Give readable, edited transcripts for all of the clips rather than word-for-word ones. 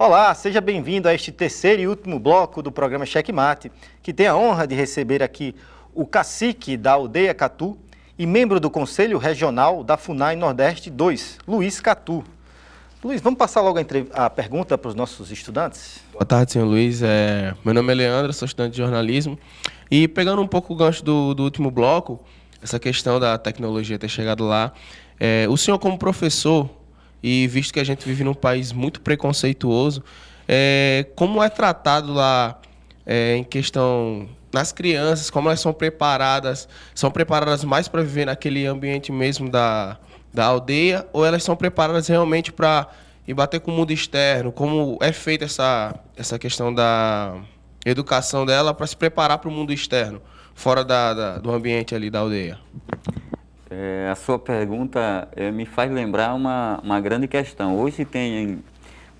Olá, seja bem-vindo a este terceiro e último bloco do programa Checkmate, que tem a honra de receber aqui o cacique da aldeia Catu e membro do Conselho Regional da FUNAI Nordeste 2, Luiz Catu. Luiz, vamos passar logo a pergunta para os nossos estudantes? Boa tarde, senhor Luiz. Meu nome é Leandro, sou estudante de jornalismo. E pegando um pouco o gancho do último bloco, essa questão da tecnologia ter chegado lá, o senhor como professor, e visto que a gente vive num país muito preconceituoso, como é tratado lá em questão nas crianças, como elas são preparadas mais para viver naquele ambiente mesmo da aldeia, ou elas são preparadas realmente para ir bater com o mundo externo? Como é feita essa questão da educação dela para se preparar para o mundo externo, fora do ambiente ali da aldeia? A sua pergunta me faz lembrar uma grande questão. Hoje tem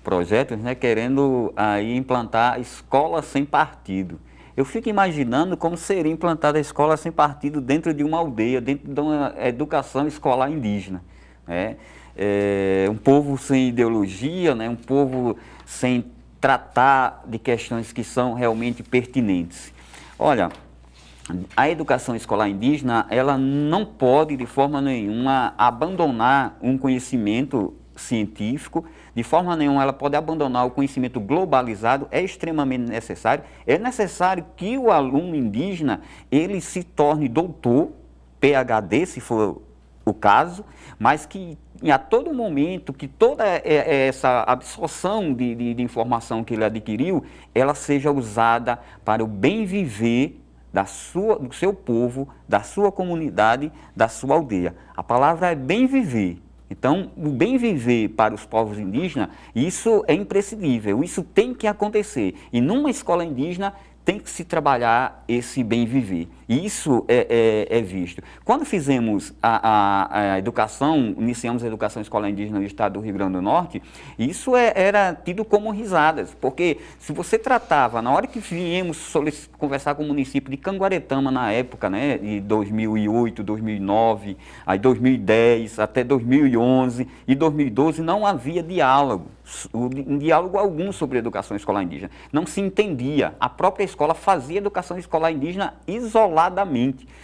projetos, né, querendo aí implantar escola sem partido. Eu fico imaginando como seria implantada a escola sem partido dentro de uma aldeia, dentro de uma educação escolar indígena, né? Um povo sem ideologia, né, um povo sem tratar de questões que são realmente pertinentes. Olha, a educação escolar indígena, ela não pode de forma nenhuma abandonar um conhecimento científico, de forma nenhuma ela pode abandonar o conhecimento globalizado, é extremamente necessário. É necessário que o aluno indígena, ele se torne doutor, PhD, se for o caso, mas que a todo momento, que toda essa absorção de informação que ele adquiriu, ela seja usada para o bem viver do seu povo, da sua comunidade, da sua aldeia. A palavra é bem viver. Então, o bem viver para os povos indígenas, isso é imprescindível, isso tem que acontecer. E numa escola indígena tem que se trabalhar esse bem viver. E isso é visto. Quando fizemos a educação, iniciamos a educação escolar indígena no estado do Rio Grande do Norte, isso era tido como risadas, porque se você tratava, na hora que viemos conversar com o município de Canguaretama na época, né, de 2008, 2009, aí 2010, até 2011 e 2012, não havia diálogo algum sobre educação escolar indígena. Não se entendia. A própria escola fazia educação escolar indígena isoladamente.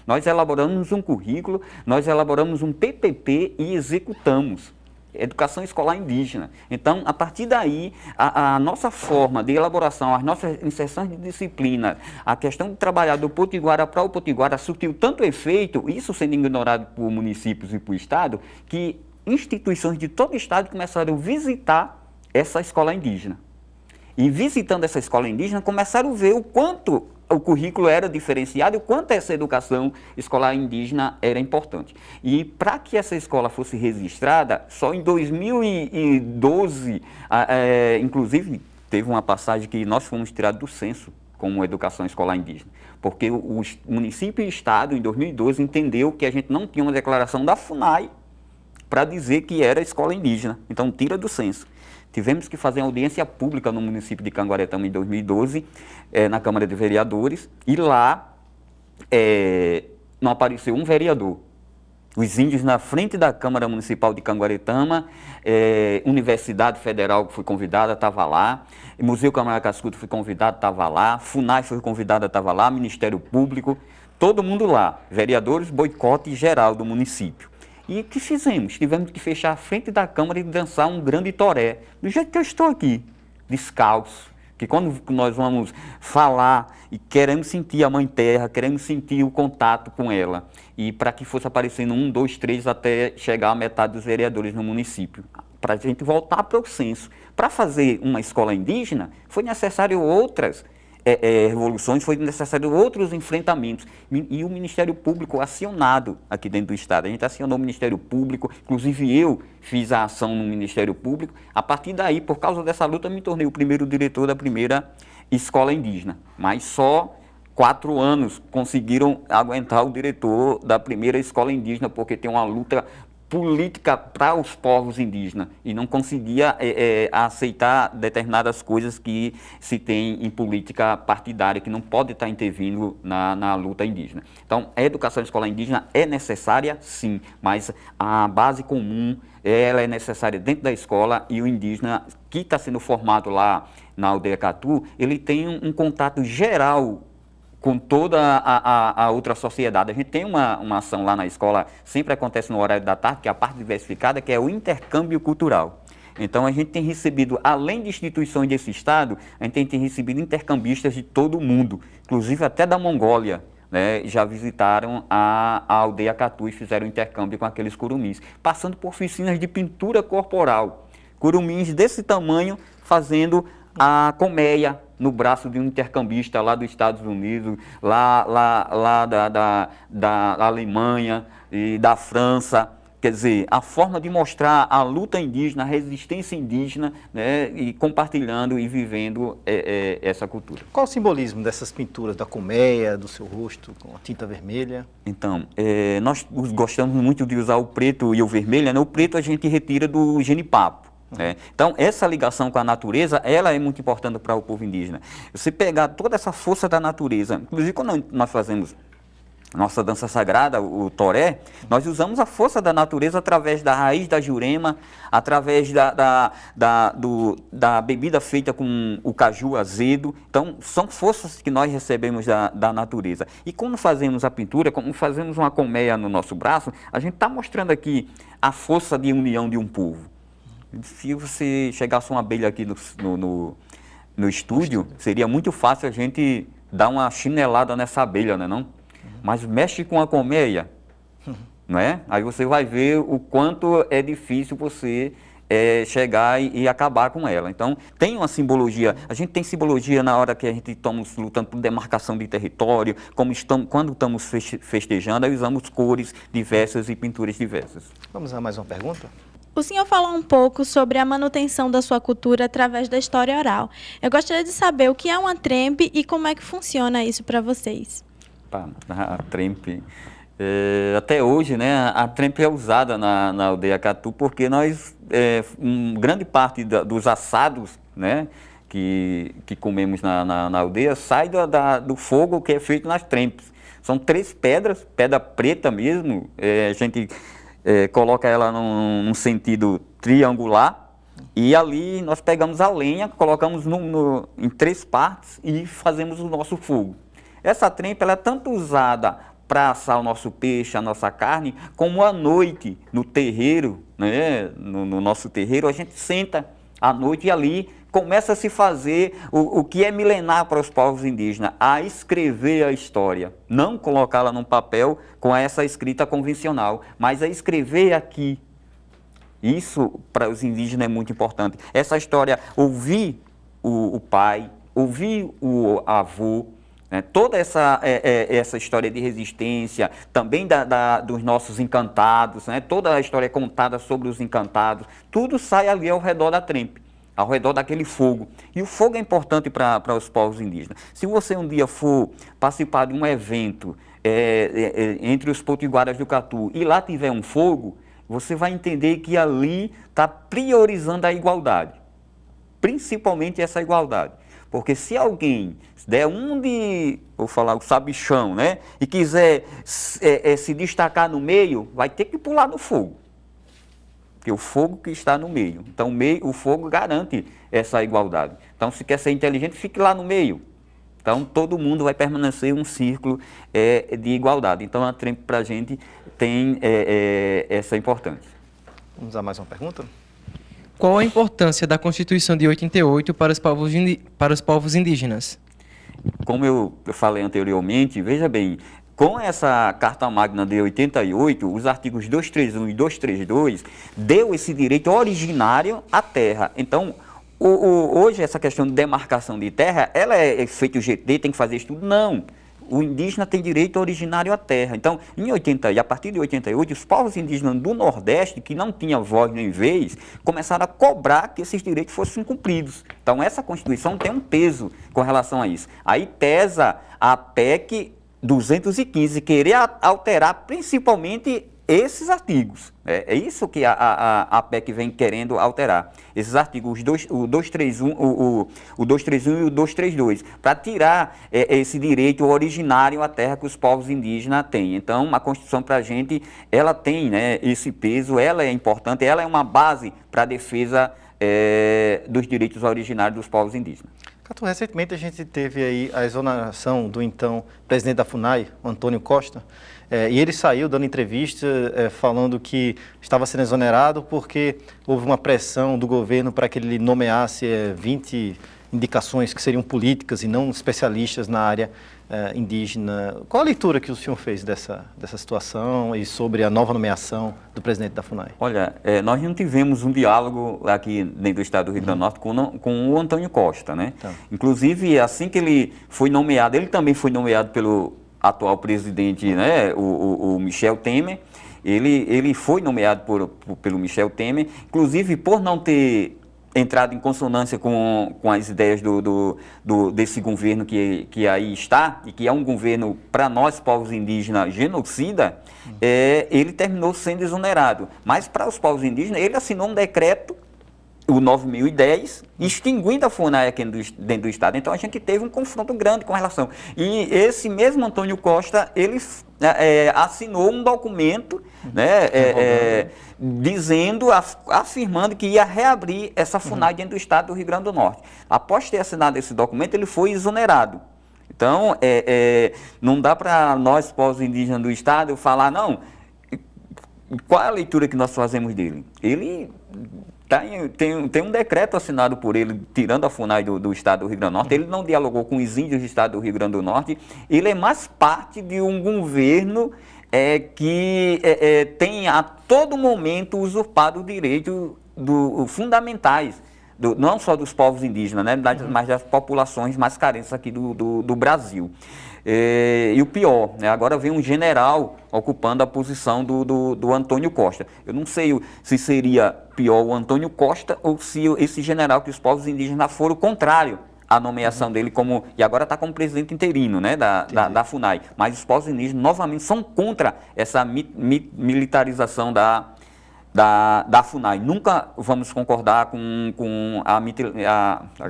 Nós elaboramos um currículo, nós elaboramos um PPP e executamos. Educação escolar indígena. Então, a partir daí, a nossa forma de elaboração, as nossas inserções de disciplina, a questão de trabalhar do Potiguara para o Potiguara surtiu tanto efeito, isso sendo ignorado por municípios e por Estado, que instituições de todo o Estado começaram a visitar essa escola indígena. E visitando essa escola indígena, começaram a ver o quanto o currículo era diferenciado e o quanto essa educação escolar indígena era importante. E para que essa escola fosse registrada, só em 2012, inclusive teve uma passagem que nós fomos tirados do censo como educação escolar indígena, porque o município e o Estado, em 2012, entendeu que a gente não tinha uma declaração da FUNAI para dizer que era escola indígena, então tira do censo. Tivemos que fazer uma audiência pública no município de Canguaretama em 2012, na Câmara de Vereadores, e lá não apareceu um vereador. Os índios na frente da Câmara Municipal de Canguaretama, Universidade Federal que foi convidada, estava lá, Museu Camargo Cascudo foi convidado, estava lá, FUNAI foi convidada, estava lá, Ministério Público, todo mundo lá, vereadores, boicote geral do município. E o que fizemos? Tivemos que fechar a frente da Câmara e dançar um grande toré, do jeito que eu estou aqui, descalço. Que quando nós vamos falar e queremos sentir a Mãe Terra, queremos sentir o contato com ela. E para que fosse aparecendo 1, 2, 3 até chegar a metade dos vereadores no município. Para a gente voltar para o censo. Para fazer uma escola indígena, foi necessário outras revoluções, foi necessário outros enfrentamentos. E o Ministério Público acionado aqui dentro do Estado. A gente acionou o Ministério Público, inclusive eu fiz a ação no Ministério Público. A partir daí, por causa dessa luta, eu me tornei o primeiro diretor da primeira escola indígena. Mas só 4 anos conseguiram aguentar o diretor da primeira escola indígena, porque tem uma luta política para os povos indígenas e não conseguia aceitar determinadas coisas que se tem em política partidária, que não pode estar intervindo na luta indígena. Então, a educação escolar indígena é necessária, sim, mas a base comum ela é necessária dentro da escola e o indígena que está sendo formado lá na aldeia Catu, ele tem um contato geral com toda a outra sociedade. A gente tem uma ação lá na escola, sempre acontece no horário da tarde, que é a parte diversificada, que é o intercâmbio cultural. Então, a gente tem recebido, além de instituições desse estado, a gente tem recebido intercambistas de todo o mundo, inclusive até da Mongólia, né? Já visitaram a aldeia Catu e fizeram intercâmbio com aqueles curumins, passando por oficinas de pintura corporal. Curumins desse tamanho fazendo a colmeia no braço de um intercambista lá dos Estados Unidos, lá da Alemanha e da França. Quer dizer, a forma de mostrar a luta indígena, a resistência indígena, né, e compartilhando e vivendo essa cultura. Qual o simbolismo dessas pinturas, da colmeia, do seu rosto, com a tinta vermelha? Então, nós gostamos muito de usar o preto e o vermelho, né? O preto a gente retira do genipapo. Então, essa ligação com a natureza, ela é muito importante para o povo indígena. Você pegar toda essa força da natureza, inclusive quando nós fazemos nossa dança sagrada, o toré, nós usamos a força da natureza através da raiz da jurema, através da bebida feita com o caju azedo. Então, são forças que nós recebemos da natureza. E quando fazemos a pintura, quando fazemos uma colmeia no nosso braço, a gente está mostrando aqui a força de união de um povo. Se você chegasse uma abelha aqui no estúdio, seria muito fácil a gente dar uma chinelada nessa abelha, né, não? Mas mexe com a colmeia, não é? Aí você vai ver o quanto é difícil você chegar e acabar com ela. Então, tem uma simbologia. A gente tem simbologia na hora que a gente estamos lutando por demarcação de território, quando estamos festejando, aí usamos cores diversas e pinturas diversas. Vamos a mais uma pergunta? O senhor falou um pouco sobre a manutenção da sua cultura através da história oral. Eu gostaria de saber o que é uma trempe e como é que funciona isso para vocês. A trempe, até hoje, né, a trempe é usada na aldeia Catu porque nós, grande parte dos assados, né, que comemos na aldeia sai do fogo que é feito nas trempes. São 3 pedras, pedra preta mesmo, a gente coloca ela num sentido triangular e ali nós pegamos a lenha, colocamos em 3 partes e fazemos o nosso fogo. Essa trempe ela é tanto usada para assar o nosso peixe, a nossa carne, como à noite no terreiro, né? No nosso terreiro, a gente senta à noite e ali começa a se fazer o que é milenar para os povos indígenas, a escrever a história. Não colocá-la num papel com essa escrita convencional, mas a escrever aqui. Isso para os indígenas é muito importante. Essa história, ouvir o pai, ouvir o avô, né? Toda essa história de resistência, também dos nossos encantados, né? Toda a história contada sobre os encantados, tudo sai ali ao redor da trempe, ao redor daquele fogo. E o fogo é importante para os povos indígenas. Se você um dia for participar de um evento entre os potiguaras do Catu e lá tiver um fogo, você vai entender que ali está priorizando a igualdade, principalmente essa igualdade. Porque se alguém der vou falar o sabichão, né, e quiser se destacar no meio, vai ter que pular no fogo. Porque o fogo que está no meio. Então, o fogo garante essa igualdade. Então, se quer ser inteligente, fique lá no meio. Então, todo mundo vai permanecer um círculo de igualdade. Então, a trempe para a gente tem essa importância. Vamos a mais uma pergunta? Qual a importância da Constituição de 88 para os povos indígenas? Como eu falei anteriormente, veja bem, com essa Carta Magna de 88, os artigos 231 e 232 deu esse direito originário à terra. Então, hoje essa questão de demarcação de terra, ela é feita o GT, tem que fazer estudo? Não. O indígena tem direito originário à terra. Então, a partir de 88, os povos indígenas do Nordeste, que não tinham voz nem vez, começaram a cobrar que esses direitos fossem cumpridos. Então, essa Constituição tem um peso com relação a isso. Aí pesa a PEC 215, querer alterar principalmente esses artigos. É isso que a PEC vem querendo alterar. Esses artigos, o 231, o 231 e o 232, para tirar esse direito originário à terra que os povos indígenas têm. Então, a Constituição, para a gente, ela tem, né, esse peso, ela é importante, ela é uma base para a defesa dos direitos originários dos povos indígenas. Catu, recentemente a gente teve aí a exoneração do então presidente da FUNAI, o Antônio Costa, e ele saiu dando entrevista falando que estava sendo exonerado porque houve uma pressão do governo para que ele nomeasse 20 indicações que seriam políticas e não especialistas na área indígena. Qual a leitura que o senhor fez dessa situação e sobre a nova nomeação do presidente da FUNAI? Olha, nós não tivemos um diálogo aqui dentro do estado do Rio Grande do Norte com o Antônio Costa, né? Então. Inclusive, assim que ele foi nomeado, ele também foi nomeado pelo atual presidente, né, o Michel Temer. Ele foi nomeado pelo Michel Temer, inclusive por não ter entrado em consonância com as ideias desse governo que aí está, e que é um governo, para nós, povos indígenas, genocida, ele terminou sendo exonerado. Mas, para os povos indígenas, ele assinou um decreto, o 9.010, extinguindo a FUNAI aqui dentro do Estado. Então, a gente teve um confronto grande com relação. E esse mesmo Antônio Costa, ele assinou um documento, né, afirmando que ia reabrir essa FUNAI dentro do Estado do Rio Grande do Norte. Após ter assinado esse documento, ele foi exonerado. Então, não dá para nós, povos indígenas do Estado, falar, não, qual é a leitura que nós fazemos dele? Ele tem um decreto assinado por ele, tirando a FUNAI do Estado do Rio Grande do Norte. Ele não dialogou com os índios do Estado do Rio Grande do Norte. Ele é mais parte de um governo que tem a todo momento usurpado direitos fundamentais, não só dos povos indígenas, né, mas das populações mais carentes aqui do Brasil. E o pior, né, agora vem um general ocupando a posição do Antônio Costa. Eu não sei se seria pior o Antônio Costa ou se esse general, que os povos indígenas foram contrário à nomeação dele e agora está como presidente interino, né, da FUNAI. Mas os povos indígenas, novamente, são contra essa militarização da FUNAI. Nunca vamos concordar com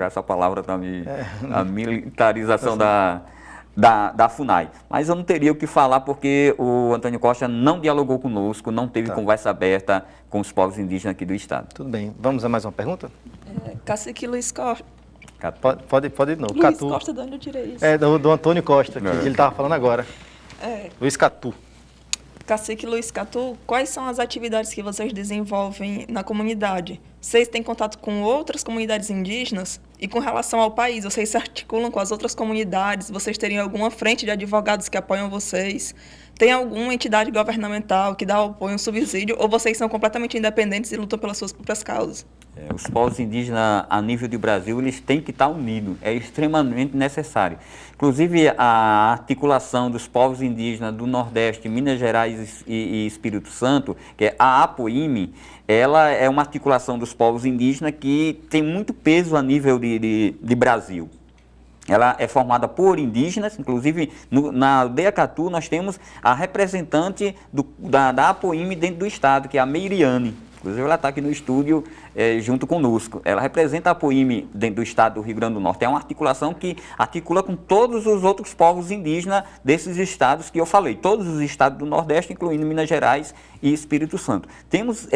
essa palavra também, a militarização da FUNAI. Mas eu não teria o que falar porque o Antônio Costa não dialogou conosco, não teve conversa aberta com os povos indígenas aqui do Estado. Tudo bem. Vamos a mais uma pergunta? Cacique Luiz Costa. Pode ir de novo. Luiz Catu. Costa, de onde eu tirei isso? Do Antônio Costa, que ele estava falando agora. Luiz Catu. Cacique Luiz Catu, quais são as atividades que vocês desenvolvem na comunidade? Vocês têm contato com outras comunidades indígenas? E com relação ao país, vocês se articulam com as outras comunidades? Vocês teriam alguma frente de advogados que apoiam vocês? Tem alguma entidade governamental que dá apoio, um subsídio? Ou vocês são completamente independentes e lutam pelas suas próprias causas? Os povos indígenas, a nível do Brasil, eles têm que estar unidos. É extremamente necessário. Inclusive, a articulação dos povos indígenas do Nordeste, Minas Gerais e Espírito Santo, que é a APOIME, ela é uma articulação dos povos indígenas que tem muito peso a nível de Brasil. Ela é formada por indígenas, inclusive na aldeia Catu nós temos a representante da APOIME dentro do estado, que é a Meiriane. Inclusive ela está aqui no estúdio junto conosco. Ela representa a APOIME dentro do estado do Rio Grande do Norte. É uma articulação que articula com todos os outros povos indígenas desses estados que eu falei. Todos os estados do Nordeste, incluindo Minas Gerais e Espírito Santo. Temos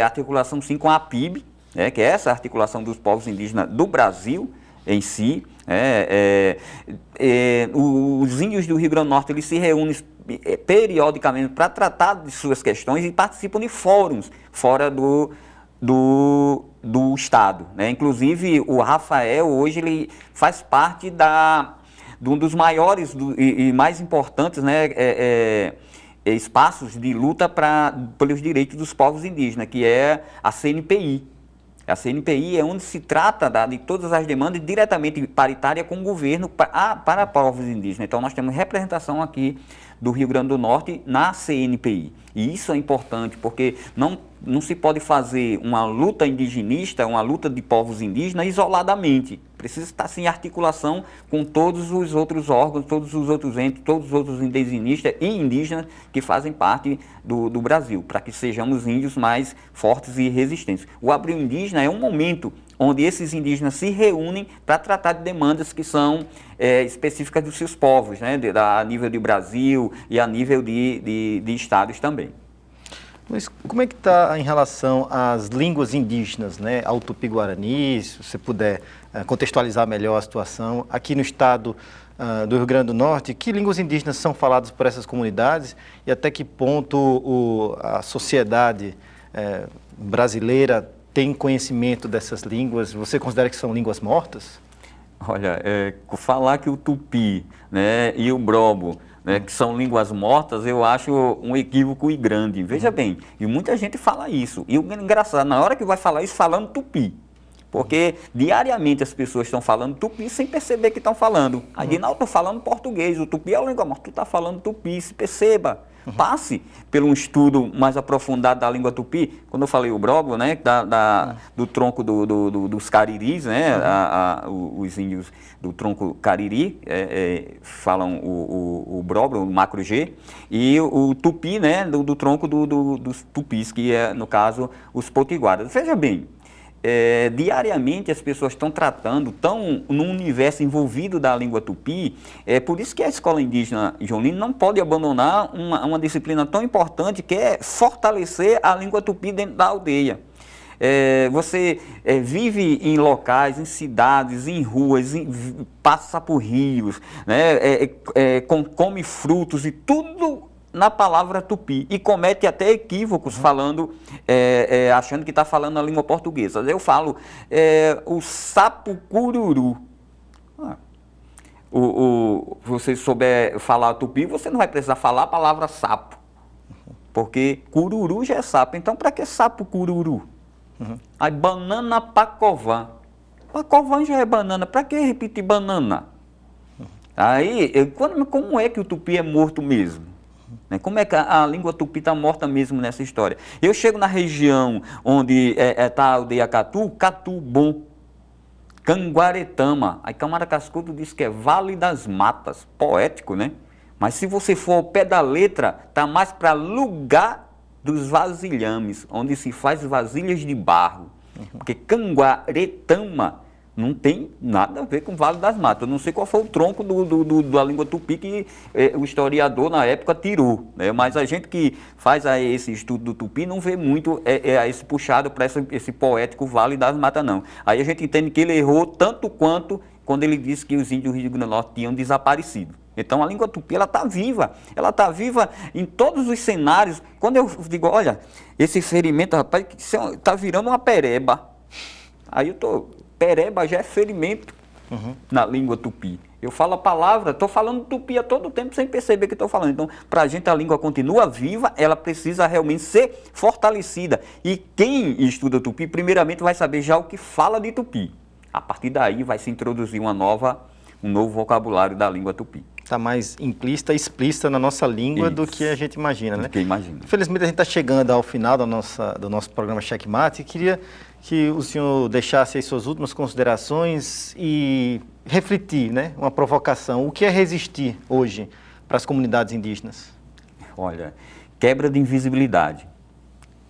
articulação sim com a APIB, que é essa articulação dos povos indígenas do Brasil em si. Os índios do Rio Grande do Norte eles se reúnem periodicamente para tratar de suas questões e participam de fóruns fora do Estado, né? Inclusive, o Rafael, hoje, ele faz parte de um dos maiores e mais importantes, né, espaços de luta pelos direitos dos povos indígenas, que é a CNPI. A CNPI é onde se trata de todas as demandas diretamente paritária com o governo para povos indígenas. Então, nós temos representação aqui do Rio Grande do Norte na CNPI. E isso é importante, porque não se pode fazer uma luta indigenista, uma luta de povos indígenas isoladamente. Precisa estar assim, em articulação com todos os outros órgãos, todos os outros entes, todos os outros indigenistas e indígenas que fazem parte do Brasil, para que sejamos índios mais fortes e resistentes. O Abril Indígena é um momento onde esses indígenas se reúnem para tratar de demandas que são específicas dos seus povos, né, a nível de Brasil e a nível de estados também. Mas como é que está em relação às línguas indígenas, né? Ao Tupi-Guarani, se você puder contextualizar melhor a situação. Aqui no estado do Rio Grande do Norte, que línguas indígenas são faladas por essas comunidades e até que ponto a sociedade brasileira tem conhecimento dessas línguas? Você considera que são línguas mortas? Olha, falar que o Tupi, né, e o Brobo, né, que são línguas mortas, eu acho um equívoco e grande. Veja bem, e muita gente fala isso. E o engraçado, na hora que vai falar isso, falando Tupi. Porque diariamente as pessoas estão falando Tupi sem perceber que estão falando. Aí, não, eu estou falando português, o Tupi é a língua morta, tu está falando Tupi, se perceba. Passe por um estudo mais aprofundado da língua Tupi. Quando eu falei o Brobo, né, do tronco dos cariris, né, os índios do tronco cariri falam o Brobo, o macro G, e o Tupi, né, do tronco dos tupis, que é, no caso, os potiguaras. Veja bem, diariamente as pessoas estão tratando, estão num universo envolvido da língua tupi, por isso que a escola indígena João Lino não pode abandonar uma disciplina tão importante que é fortalecer a língua tupi dentro da aldeia. Você vive em locais, em cidades, em ruas, passa por rios, né, come frutos e tudo na palavra tupi, e comete até equívocos falando, achando que está falando a língua portuguesa. Eu falo o sapo cururu. Você souber falar tupi, você não vai precisar falar a palavra sapo, porque cururu já é sapo. Então, para que sapo cururu? Aí, banana pacovã. Pacovã já é banana, para que repetir banana? Aí, como é que o tupi é morto mesmo? Como é que a língua tupi está morta mesmo nessa história? Eu chego na região onde está a aldeia Catu, Catu Bom, Canguaretama. Aí Câmara Cascudo diz que é Vale das Matas, poético, né? Mas se você for ao pé da letra, está mais para lugar dos vasilhames, onde se faz vasilhas de barro. Porque Canguaretama não tem nada a ver com o Vale das Matas. Eu não sei qual foi o tronco da língua tupi que o historiador na época tirou, né? Mas a gente que faz esse estudo do tupi não vê muito esse puxado para esse poético Vale das Matas, não. Aí a gente entende que ele errou tanto quanto quando ele disse que os índios do Rio Grande do Norte tinham desaparecido. Então a língua tupi ela está viva em todos os cenários. Quando eu digo, olha, esse ferimento, rapaz, está virando uma pereba. Aí eu estou... Pereba já é ferimento na língua tupi. Eu falo a palavra, estou falando tupi a todo tempo sem perceber que estou falando. Então, para a gente a língua continua viva, ela precisa realmente ser fortalecida. E quem estuda tupi, primeiramente vai saber já o que fala de tupi. A partir daí vai se introduzir um novo vocabulário da língua tupi. Está mais implícita e explícita na nossa língua do que a gente imagina, né? Do que imagina. Infelizmente, a gente está chegando ao final do nosso programa Checkmate e queria que o senhor deixasse aí suas últimas considerações e refletir, né? Uma provocação. O que é resistir hoje para as comunidades indígenas? Olha, quebra de invisibilidade,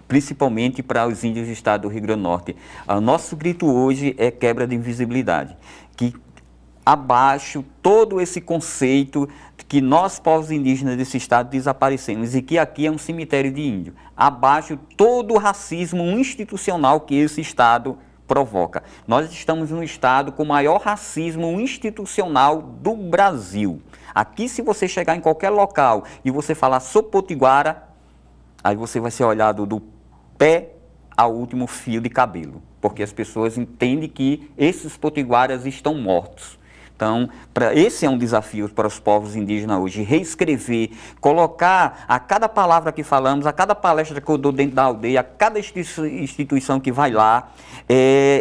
principalmente para os índios do estado do Rio Grande do Norte. O nosso grito hoje é quebra de invisibilidade, que abaixo todo esse conceito de que nós, povos indígenas desse estado, desaparecemos e que aqui é um cemitério de índio. Abaixo todo o racismo institucional que esse estado provoca. Nós estamos num estado com o maior racismo institucional do Brasil. Aqui, se você chegar em qualquer local e você falar sou potiguara, aí você vai ser olhado do pé ao último fio de cabelo, porque as pessoas entendem que esses potiguaras estão mortos. Então, esse é um desafio para os povos indígenas hoje, reescrever, colocar a cada palavra que falamos, a cada palestra que eu dou dentro da aldeia, a cada instituição que vai lá,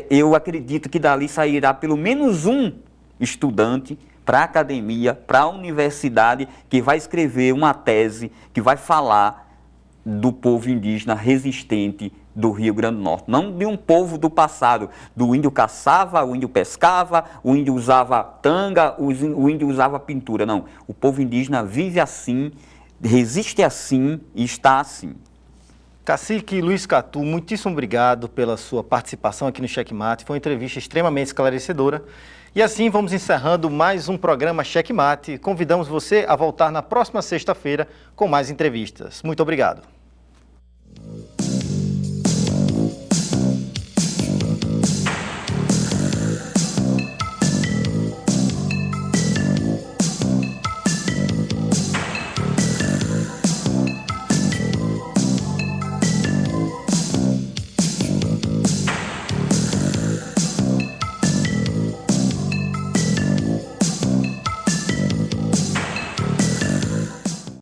eu acredito que dali sairá pelo menos um estudante para a academia, para a universidade, que vai escrever uma tese, que vai falar do povo indígena resistente do Rio Grande do Norte, não de um povo do passado, do índio caçava, o índio pescava, o índio usava tanga, o índio usava pintura, não. O povo indígena vive assim, resiste assim e está assim. Cacique Luiz Catu, muitíssimo obrigado pela sua participação aqui no Checkmate. Foi uma entrevista extremamente esclarecedora. E assim vamos encerrando mais um programa Checkmate. Convidamos você a voltar na próxima sexta-feira com mais entrevistas. Muito obrigado.